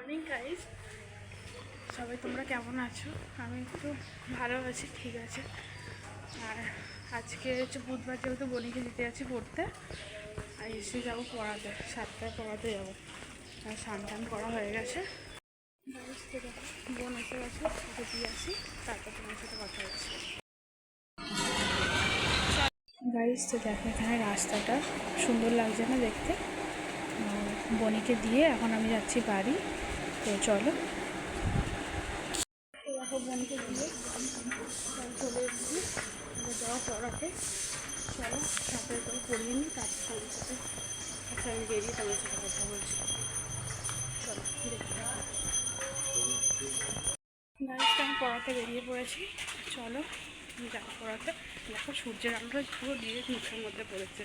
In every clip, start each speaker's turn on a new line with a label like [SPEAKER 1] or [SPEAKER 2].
[SPEAKER 1] Morning guys, সবাই তোমরা কেমন আছো? আমি একটু ভালো আছি, ঠিক আছে। আর আজকে হচ্ছে বুধবার, যেহেতু বনিকে দিতে যাচ্ছি পড়তে, আর এসে যাবো পড়াতে, 7টায় পড়াতে যাবো। আর স্নান করা হয়ে গেছে। বোন এসে গেছে, ওকে দিয়ে আসি, তারপর তোমার সাথে কথা হচ্ছে। গাইস তো দেখো, এখানে রাস্তাটা সুন্দর লাগছে না দেখতে? বনিকে দিয়ে এখন আমি যাচ্ছি বাড়ি। তো চলো, দেখো বোনকে দিয়ে চলে এসেছি যাওয়া পড়াতে। চলো সাথে করে পড়িয়ে নিই, তারপর তোমার সাথে আমি বেরিয়ে তোমার সাথে কথা বলছি। চলো দেখতে গাড়িতে আমি পড়াতে বেরিয়ে পড়েছি। চলো যাবো পড়াতে। দেখো সূর্যের আলোটা পুরো দিয়ে মুখের মধ্যে পড়েছে।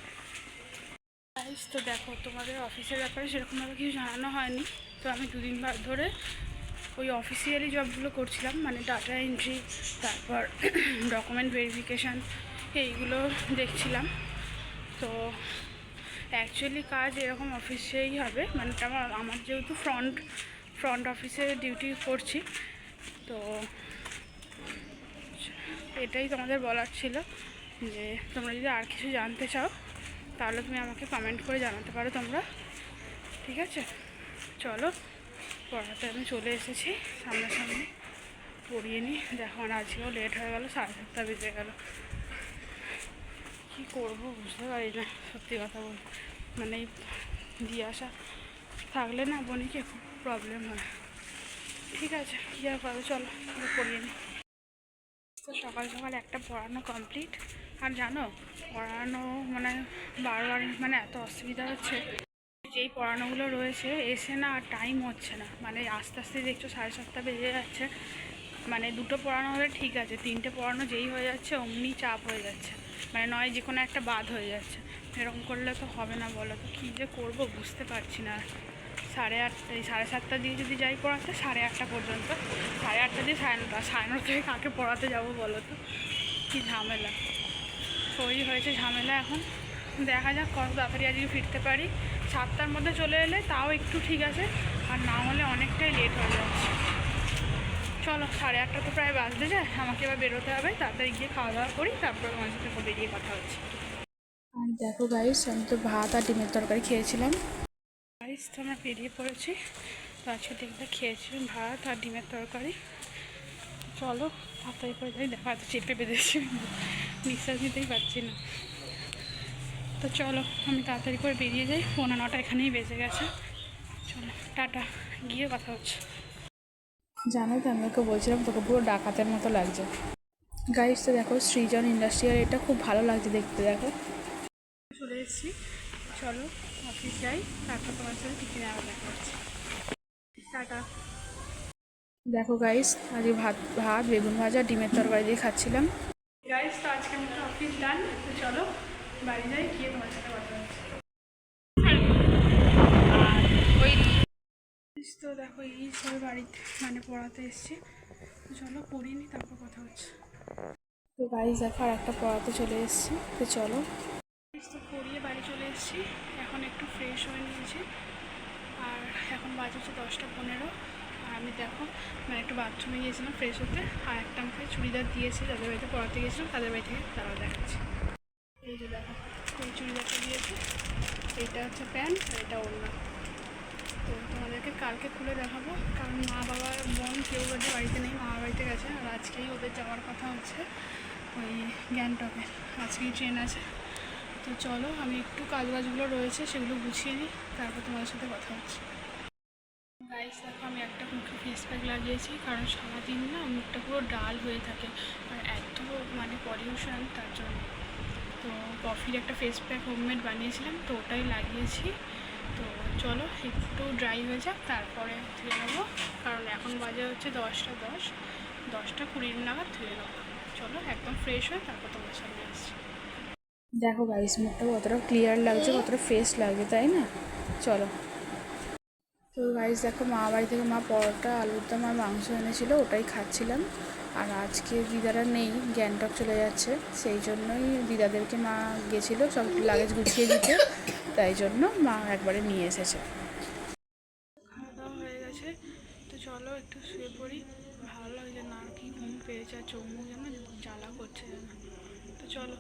[SPEAKER 1] গাইস তো দেখো, তোমাদের অফিসের ব্যাপারে সেরকমভাবে কিছু জানানো হয়নি। তো আমি দুদিন ধরে ওই অফিসিয়ালি জবগুলো করছিলাম, মানে ডাটা এন্ট্রি, তারপর ডকুমেন্ট ভেরিফিকেশান, এইগুলো দেখছিলাম। তো অ্যাকচুয়ালি কাজ এরকম অফিসেই হবে, মানে আমার যেহেতু ফ্রন্ট অফিসে ডিউটি করছি, তো এটাই তোমাদের বলার ছিল যে তোমরা যদি আর কিছু জানতে চাও তাহলে তুমি আমাকে কমেন্ট করে জানাতে পারো তোমরা, ঠিক আছে? চলো পড়াতে আমি চলে এসেছি, সামনাসামনি পড়িয়ে নিই। দেখো আমার আজকেও লেট হয়ে গেলো, 7:30 বেজে গেল। কী করবো বুঝতে পারি না, সত্যি কথা বল, মানে দিয়ে আসা থাকলে না বনিকে খুব প্রবলেম হয়। ঠিক আছে, কী আর করবো, চলো পড়িয়ে নিই। তো সকাল সকাল একটা পড়ানো কমপ্লিট। আর জানো, পড়ানো মানে বারবার মানে এত অসুবিধা হচ্ছে, যেই পড়ানোগুলো রয়েছে এসে না আর টাইম হচ্ছে না, মানে আস্তে আস্তে দেখছো 7:30 বেজে যাচ্ছে। মানে দুটো পড়ানো হলে ঠিক আছে, 3টে পড়ানো যেই হয়ে যাচ্ছে অমনি চাপ হয়ে যাচ্ছে, মানে নয় যে কোনো একটা বাদ হয়ে যাচ্ছে। এরকম করলে তো হবে না, বলো তো কী যে করবো বুঝতে পারছি না। 7:30 দিয়ে যদি যাই পড়াতে 8:30 পর্যন্ত, 8:30 দিয়ে 9:30, 9:30 থেকে কাকে পড়াতে যাবো বলো তো? কী ঝামেলা তৈরি হয়েছে ঝামেলা। এখন দেখা যাক কত তাড়াতাড়ি আজকে ফিরতে পারি। 7টার মধ্যে চলে এলে তাও একটু ঠিক আছে, আর না হলে অনেকটাই লেট হয়ে যাচ্ছে। চলো 8:30 তো প্রায় বাজতে যায়, আমাকে এবার বেরোতে হবে, তাড়াতাড়ি গিয়ে খাওয়া দাওয়া করি, তারপর তোমার সাথে বেরিয়ে কথা হচ্ছে। আর দেখো গাইস, আমি তো ভাত আর ডিমের তরকারি খেয়েছিলাম। গাইস তো আমরা বেরিয়ে পড়েছি, তো আজকে দেখতে খেয়েছিলাম ভাত আর ডিমের তরকারি। চলো তাড়াতাড়ি করে যাই, দেখো এত চেপে বেঁধেছি, নিঃশ্বাস নিতেই পারছি না। তো চলো আমি তাড়াতাড়ি করে বেরিয়ে যাই, 9:15 এখানেই বেজে গেছে। চলো টাটা, গিয়ে কথা হচ্ছে। জানো তো, আমি ওকে বলছিলাম তোকে পুরো ডাকাতের মতো লাগছে। গাইস তো দেখো, সৃজন ইন্ডাস্ট্রিয়াল, এটা খুব ভালো লাগছে দেখতে। দেখো চলে এসেছি, চলো অফিস যাই, তারপর তোমার সাথে টিফিনে আবার দেখা হচ্ছে। টাটা। দেখো গাইস, আজকে ভাত বেগুন ভাজা ডিমের তরকারি দিয়ে খাচ্ছিলাম। গাইস তো আজকে আমাদের অফিস ডান, তো চলো বাড়ি যাই, গিয়ে তোমার সাথে কথা হচ্ছে। তো দেখো এই সব বাড়িতে মানে পড়াতে এসছি, তো চলো পড়িয়ে নিই, তারপর কথা হচ্ছে। তো গাইস দেখো আর একটা পড়াতে চলে এসেছি, তো চলো। তো পড়িয়ে বাড়ি চলে এসেছি, এখন একটু ফ্রেশ হয়ে নিয়েছি, আর এখন বাজে হচ্ছে 10:15। আর আমি দেখো মানে একটু বাথরুমে গিয়েছিলাম ফ্রেশ হতে, আর একটা আমাকে চুড়িদার দিয়েছি, যাদের বাড়িতে পড়াতে গিয়েছিলাম তাদের বাড়ি থেকে, তারাও দেখাচ্ছি। এই যে দেখো, এই চুড়িদারটা দিয়েছে, এইটা হচ্ছে প্যান্ট, আর এটা ওড়না। তো তোমাদেরকে কালকে খুলে দেখাবো, কারণ মা বাবা বোন কেউ ওদের বাড়িতে নেই, মামার বাড়িতে গেছে, আর আজকেই ওদের যাওয়ার কথা হচ্ছে ওই গ্যাংটকে, আজকেই ট্রেন আছে। তো চলো আমি একটু কাজগুলো রয়েছে সেগুলো গুছিয়ে নিই, তারপর তোমাদের সাথে কথা হচ্ছে। গাইস দেখো, আমি একটা মুখে ফেস প্যাক লাগিয়েছি, কারণ সারাদিন না মুখটা পুরো ডাল হয়ে থাকে, আর এত মানে পলিউশন, তার জন্য। তো কফির একটা ফেস প্যাক হোমমেড বানিয়েছিলাম, তো ওটাই লাগিয়েছি। তো চলো একটু ড্রাই হয়ে যাক, তারপরে ধুয়ে নেবো, কারণ এখন বাজে হচ্ছে 10:10, 10:20 নাগাদ ধুয়ে নেবো। চলো একদম ফ্রেশ হয়ে তারপর তোমার সামনে আসছি। দেখো গাইস, মুখটা কতটা ক্লিয়ার লাগছে, কতটা ফ্রেশ লাগছে, তাই না? চলো। তো গাইস দেখো, মা বাড়ি থেকে মা পরোটা, আলুর দম আর মাংস এনেছিলো, ওটাই খাচ্ছিলাম। আর আজকে দিদারা নেই, গ্যাংটক চলে যাচ্ছে, সেই জন্যই দিদাদেরকে মা গেছিলো সব লাগেজ গুছিয়ে দিতে, তাই জন্য মা একবারে নিয়ে এসেছে। খাওয়া দাওয়া হয়ে গেছে। তো চলো একটু শুয়ে পড়ি, ভালো লাগছে না, আর কি ঘুম পেয়েছে, আর চোখ মুখ যেন জ্বালা করছে যেন। তো চলো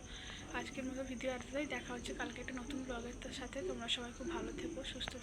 [SPEAKER 1] আজকের মতো ভিডিও এতটাই, দেখা হচ্ছে কালকে একটা নতুন ব্লগের সাথে। তোমরা সবাই খুব ভালো থেকো, সুস্থ